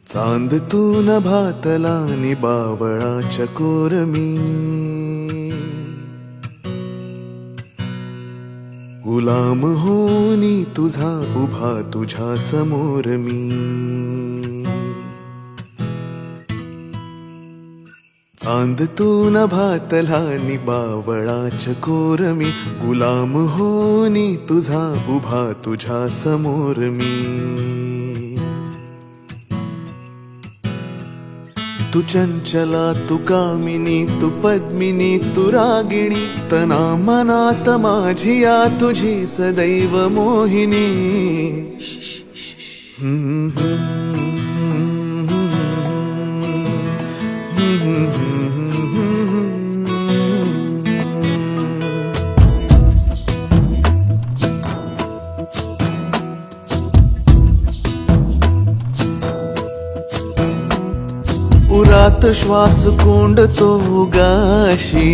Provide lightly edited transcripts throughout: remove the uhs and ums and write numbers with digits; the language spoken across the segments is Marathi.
चांद तू नभातला नि बावळाच्या कोरमी, गुलाम होनी तुझा उभा तुझ्या समोर मी. चांद तू नभातला नि बावळाच्या कोरमी, गुलाम होनी तुझा उभा तुझ्या समोर मी. तू चंचला तू कामिनी तू पद्मिनी तू रागिणी, तना मनात माझिया तुझी सदैव मोहिनी. उरात श्वास कोंडतो गाशी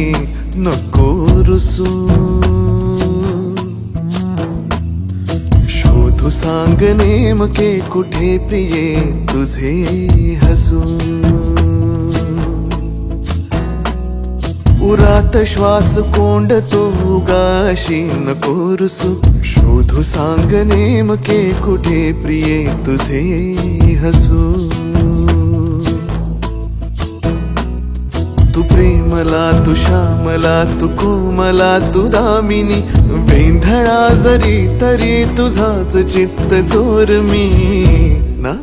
नको रुसू, शोधू सांग नेमके कुठे प्रिये तुझे हसू. उरात श्वास कोंडतो गाशी नको रुसू, शोधू सांग नेमके कुठे प्रिये तुझे हसू. तू प्रेमला तू श्यामला तू कोमला तू दामिनी, वेंधळा जरी तरी तुझाच चित्त चोर मी ना.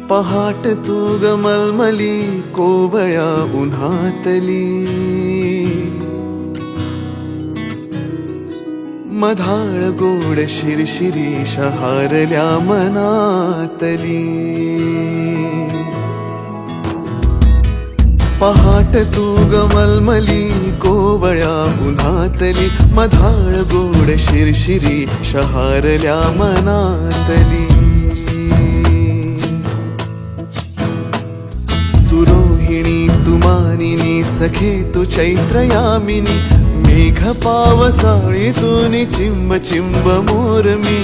पहाट तू ग मलमली कोवळ्या उन्हातली, मधाळ गोड शिरशिरी शहारल्या मनातली. पहाट तू ग मलमली कोवळ्या उन्हातली, मधाळ गोड शिरशिरी शहारल्या मनातली. तू रोहिणी तू मानिनी सखे तू चैत्र यामिनी, मेघ पावसाळी तू चिंब चिंब मोर मी.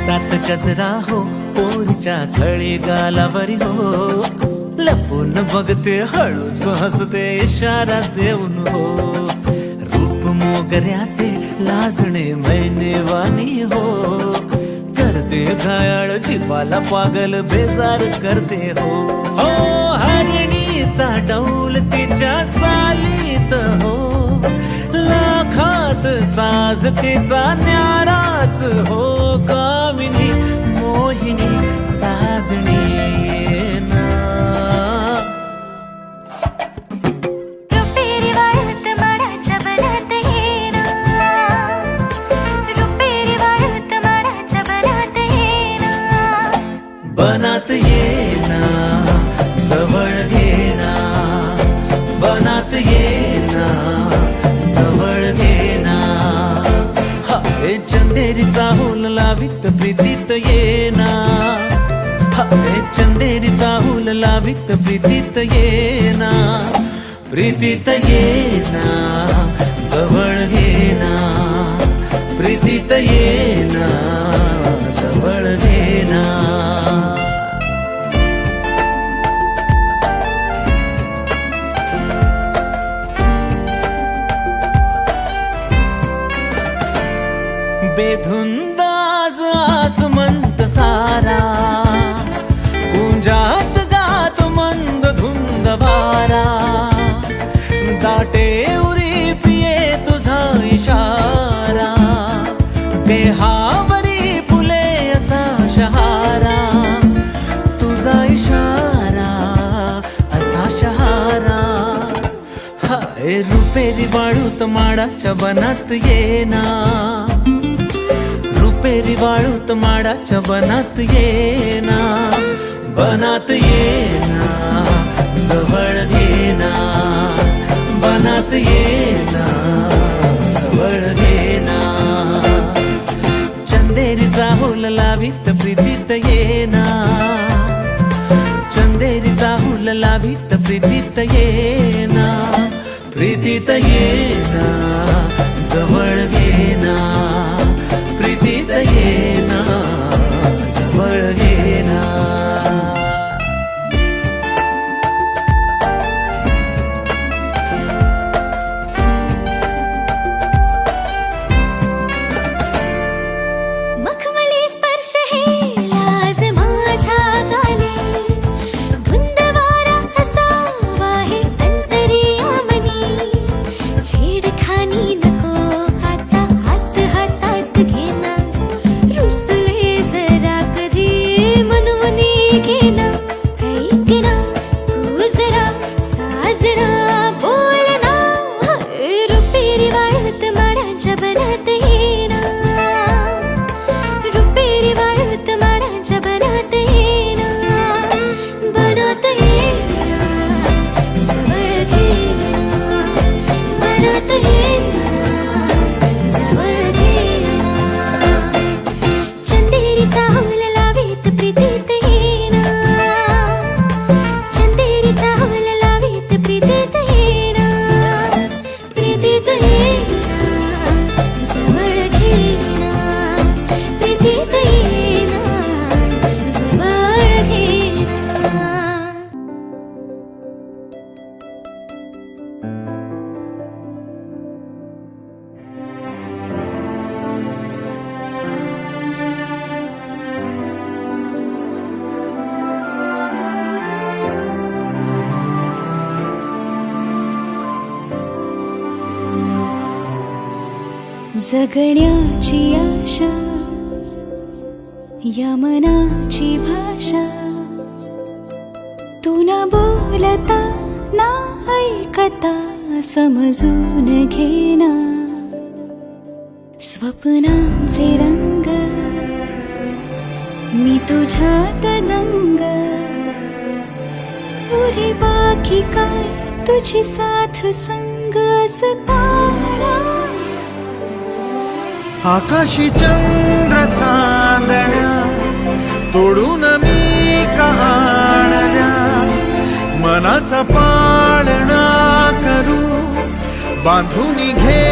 सात गजरा हो पोरीच्या खळी गालावरी हो, लपून बघते हळूच हसते इशारा देऊन हो. रूप मोगऱ्याचे लाजणे मैनेवानी हो, कर करते घायाळ, जीवाला पागल बेजार करते हो. हो हरणीचा डौल तिच्या चालीत हो, लाखात साज तिचा न्याराच हो. कामिनी मोहिनी साजणी ना. रुपेरी वाळूत माडाच्या बनात येना, रुपेरी वाळूत माडाच्या बनात येना. बनात येना जवळ घेना, बनात येना जवळ घेना. हे चंदेरीचा हुल लावित प्रीतीत येना, हे चंदेरीचा हुल लावित प्रीतीत येना. प्रीतीत येना जवळ घेना, प्रीतीत येना जवळ घेना. बेधुंदाज आसमंत सारा, कुंजात गात मंद धुंद वारा. दाटे उरी पिये तुझा इशारा, देहावरी फुले असा शहारा. तुझा इशारा असा शहारा. हाय रुपेरी वाळूत माडाच्या बनात येना, रुपेरी वाळूत माडाच्या बनात येना. बनात येना जवळ घेना, बनात येना जवळ घेना. चंदेरीचा हुल लावित प्रीतीत येना, चंदेरीचा हुल लावित प्रीतीत येना. प्रीतीत येना जवळ घेना, प्रीतीत येना जवळ घेना. मखमली स्पर्श हे लाज माझ्या गाली, धुंद वारा असावा हे अंतर्यामनी. छेडखानी नको आता हात हातात घेना, रुसले जरा कधी मनवनी घेना. ऐकना तू जरा साजना बोलना, रुपेरी वाळूत माडाच्या बनात येना, रुपेरी वाळूत माडाच्या बनात येना. बनात येना जवळ घेना, बनात येना जवळ घेना. चंदेरीचा हुल लावित प्रीतीत येना, चंदेरीचा हुल लावित प्रीतीत येना. प्रीतीत येना जवळ घेना, प्रीतीत येना जवळ घेना. जगण्याची आशा, या मनाची भाषा. तू न बोलता ना ऐकता समजून घेना. स्वप्नांचे रंग मी तुझ्यात दंग. उरे बाकी काय तुझी साथ संग असताना. आकाशी चंद्र चांदण्या तोडून मी कहाणल्या. मनाचा पाळणा करू बांधून घे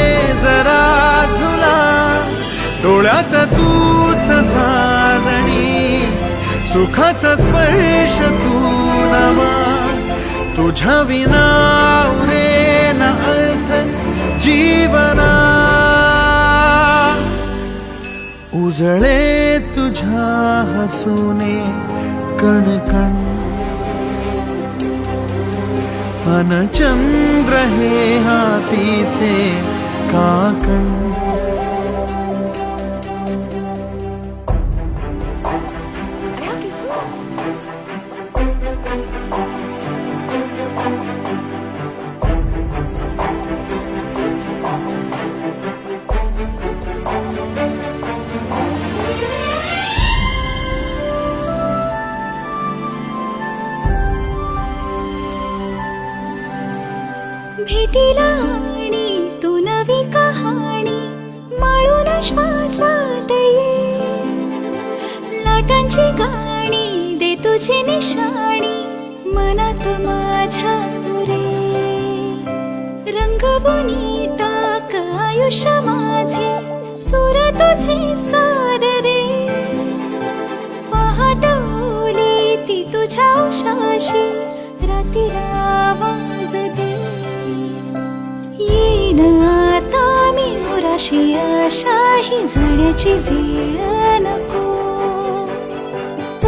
जरा झुला. डोळ्यात तूच साजणी, सुखाचा स्पर्श तू नवा. तुझ्या विना उरेन अर्थ जीवना. उजळे तुझ्या हसूने कणकण अन चंद्र हे हातीचे काकण भेटीला आणि तू नवी कहाणी माळून श्वासात ये लाटांची गाणी दे तुझी निशाणी मनात माझ्या रे रंगवणी टाक आयुष्य माझे सूर तुझे साद दे पहाट ओली ती तुझ्या उशाशी रात्री आवाज दे येईन आता मी उराशी आशाही जाण्याची वेळ नको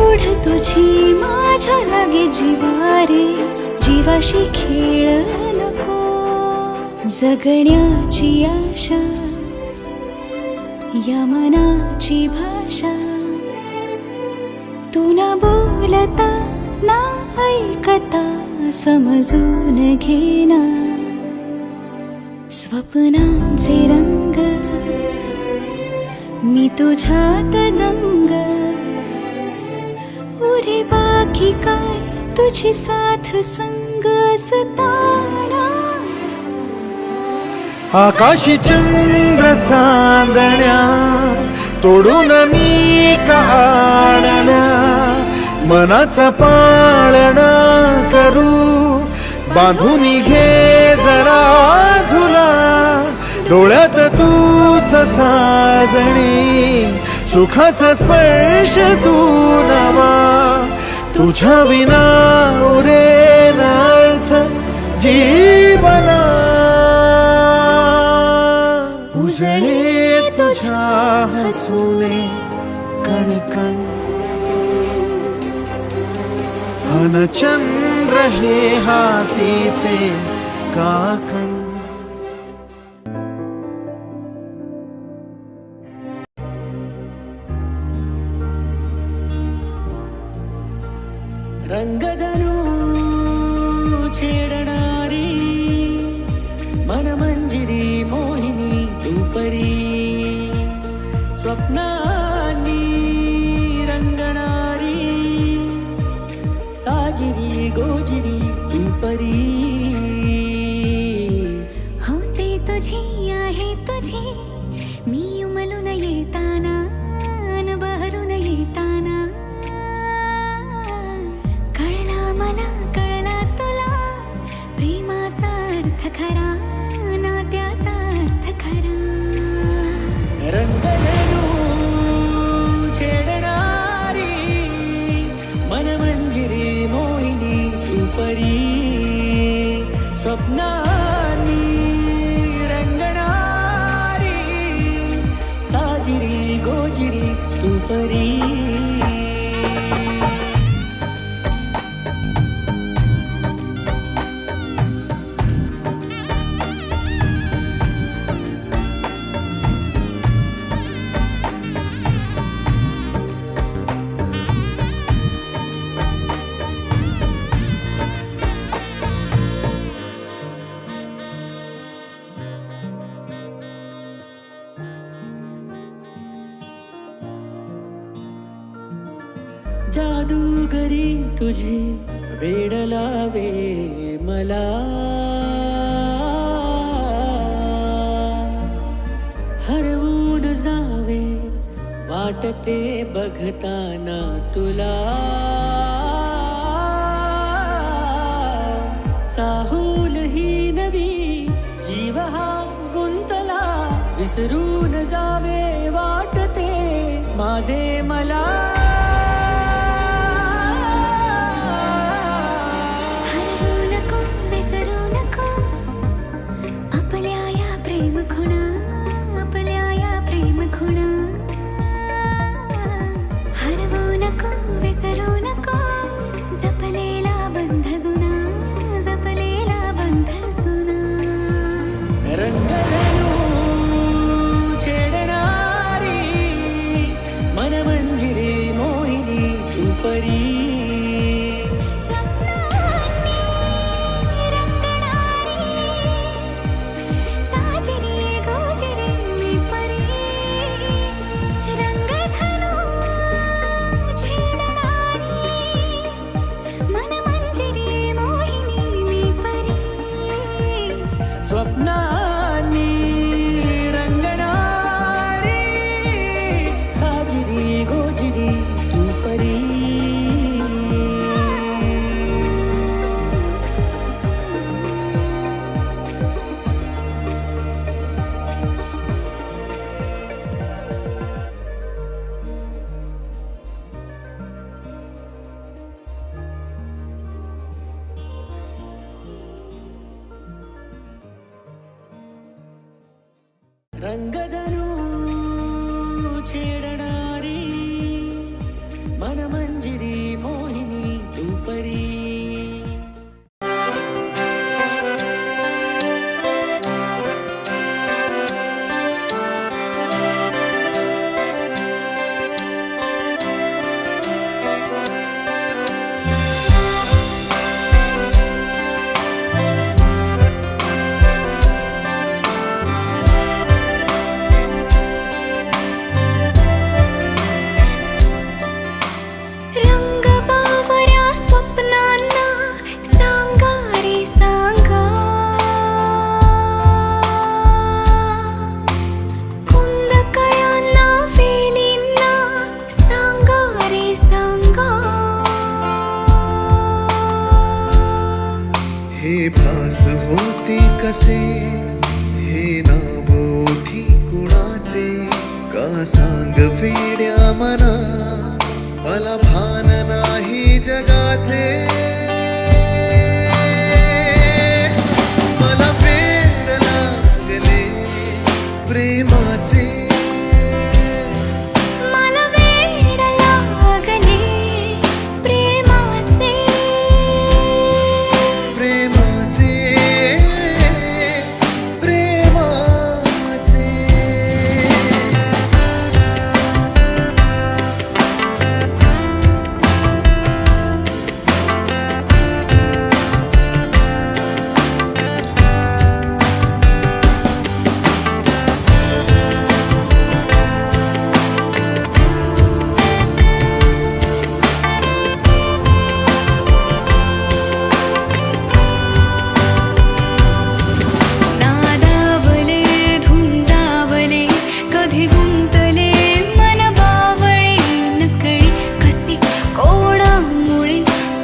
ओढ तुझी माझ्या लागे जीवारे जीवाशी खेळ नको जगण्याची आशा या मनाची भाषा तू न बोलता ना ऐकता समजून घेना स्वप्नांचे रंग मी तुझ्यात दंग उरे बाकी काय तुझी साथ संग असताना आकाशी चंद्र चांदण्या तोडून मी काढल्या मनाचा पाळणा करू बांधून घे जरा झुला डोळ्यात तूच साजणी सुखाचा स्पर्श तू नवा तुझ्या विना उरे अर्थ जीवना उजळे तुझ्या हसूने कणकण अन चंद्र हे हातीचे काकण रंगधनु छेडणारी मनमंजिरी मोहिनी तू परी स्वप्नांनी रंगणारी साजिरी गोजिरी तू परी होते तुझी आहे तुझी मी उमलून येताना अन बहरून येताना कळला मला कळला तुला प्रेमाचा अर्थ खरा नात्याचा अर्थ खरा रंगधनु छेडणारी मनमंजिरी मोहिनी तू परी स्वप्नांनी रंगणारी साजिरी गोजिरी तू परी जादूगरी तुझी वेड लावे मला हरवून जावे वाटते बघताना तुला चाहूल ही नवी जीव हा गुंतला विसरून जावे वाटते माझे मला परी. स्वप्नांनी रंगणारी साजरी गोजरी मी परी. रंगधनु छेडणारी मनमंजिरी मोहिनी मी परी. स्वप्नांनी रंगणारी साजरी गोजरी तू परी. रंगधनु छेडणारी मनमंजिरी मोहिनी तू परी. रंग बावऱ्या स्वप्नांना सांगा रे सांगा. कुंद कळ्यांना वेलींना सांगा रे सांगा. हे भास होते कसे हे नाव ओठी कुणाचे का सांग वेड्या मना मला भान नाही जगाचे. मला वेड लागले प्रेमाचे. मला वेड लागले प्रेमाचे. प्रेमाचे प्रेमाचे. नादावले धुंदावले कधी गुंतले मन बावळे. नकळी कसे कोणामुळे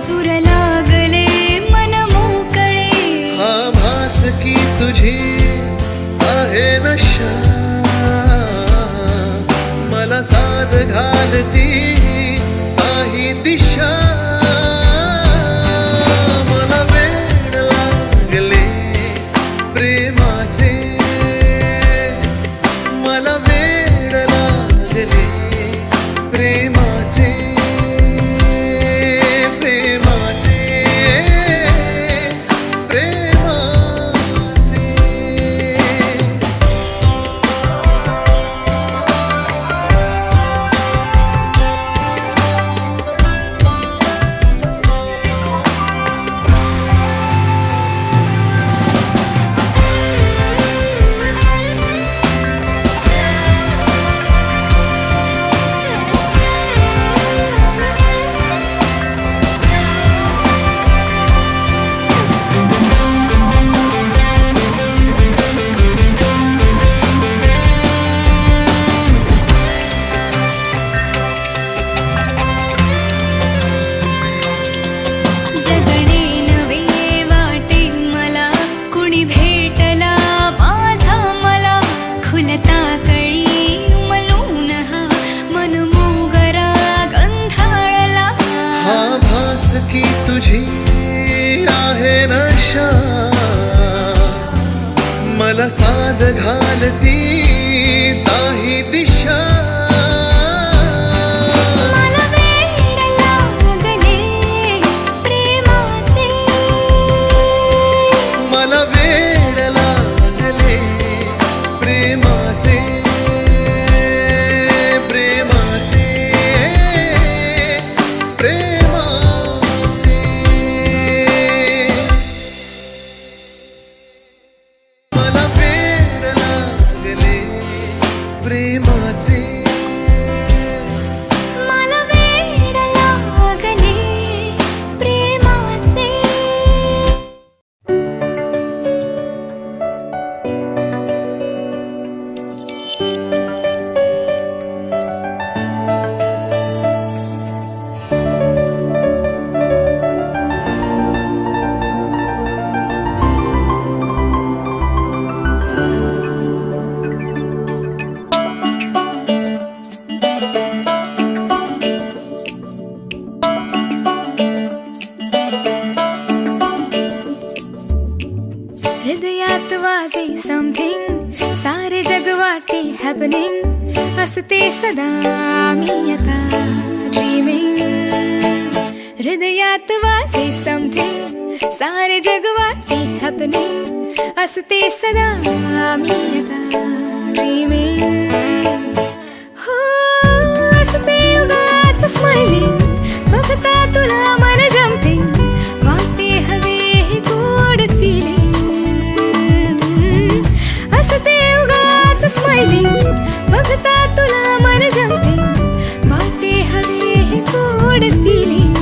सूर लागले मन मोकळे. हा भास की तुझी आहे नशा मला साध घालती काही दिशा. मला वेड लागले प्रेमाचे. मला वेड लागले प्रेमाचे. प्रेमाचे प्रेमाचे. जगणे नवे वाटे मला कुणी भेटला माझा मला. खुलता कळी उमलून हा मन मोगरा गंधाळला. हा भास की तुझी आहे नशा मला साध घालती काही दिशा. मला वेड लागले प्रेमाचे. मला वेड लागले प्रेमाचे. प्रेमाचे प्रेम हॅपनिंग असते सदा मी आता ड्रीमिंग हृदयात वाजे समथिंग सारे जग वाटे हॅपनिंग असते सदा मी आता ड्रीमिंग हो असते उगाच स्माइलिंग बघता तुला मन जम्पिंग वाटे हवे हे गोड फिलिंग असते उगाच स्माइलिंग बघता तुला मन जम्पिंग वाटे हवे हे गोड फिलिंग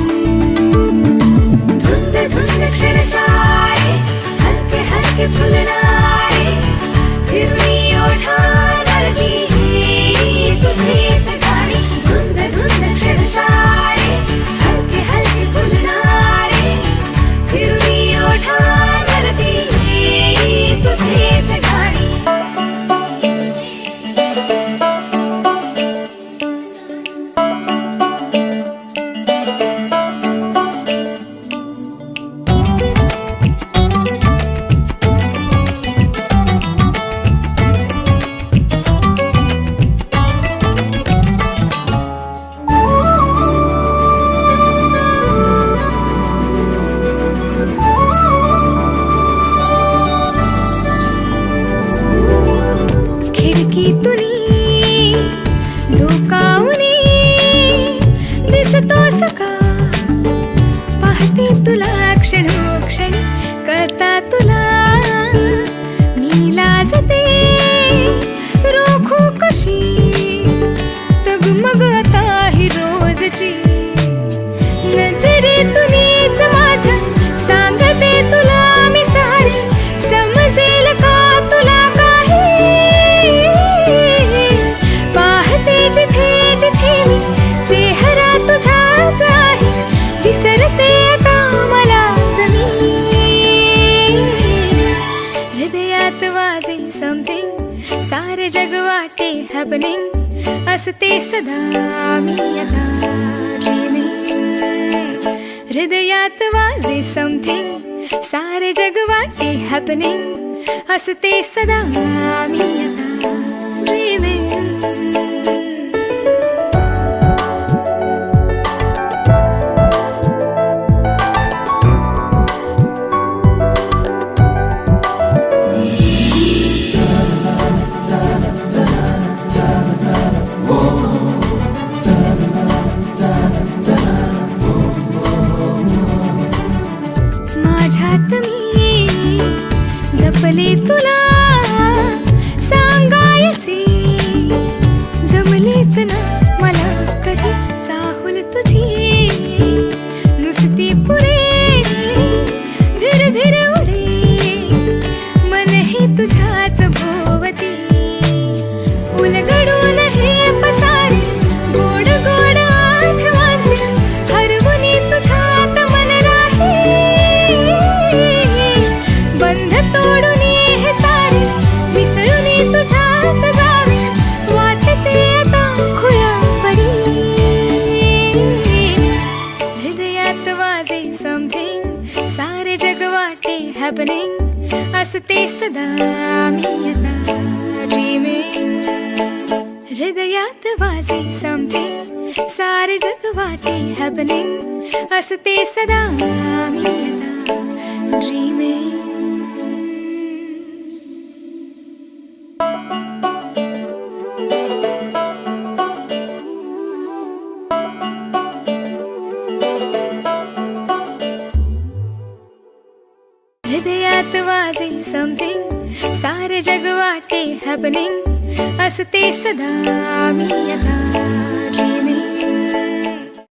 धुंद धुंद क्षण सारे हलके हलके फुलणारे फिरुनी ओठावरती तुझेच गाणी धुंद धुंद क्षण सारे हलके हलके फुलणारे फिरुनी ओठावरती तुझेच गाणी खिडकीतुनी डोकावनी दिसतो सका पाहते तुला क्षणोक्षणी कळता तुला मी लाजते रोखू कशी तगमगता ही रोजची नजरेतुनीच माझ्या सांगते तुला मी सारे समजेल का तुला जिथे जिथे मी चेहरा तुझाच आहे विसरते आता मला जमीन हृदयात वाजे समथिंग सारे जग वाटे हॅपनिंग असते सदा मी आता ड्रीमिंग हृदयात वाजे समथिंग सारे जग वाटे हॅपनिंग असते सदा मी आता ड्रीमिंग माझ्यात मी जपले तुला सांगायचे जमलेच ना मला कधी चाहुल तुझी नुसती पुरे भिर भिर उडे मन हे तुझ्याच भोवती उलगडून हे पसारे गोड गोड आठवणी हरवुनी तुझ्यात मन राही बंध तोडून हे सारे मिसळून तुझ्यात जावे वाटते आता खुळ्यापरी हृदयात वाजे समथिंग सारे जग वाटे हॅपनिंग असते सदा मी आता ड्रीमिंग हृदयात वाजे समथिंग सारे जग वाटे हॅपनिंग असते सदा मी आता ड्रीमिंग हृदयात वाजे समथिंग सारे जग वाटे हॅपनिंग असते सदा मी आता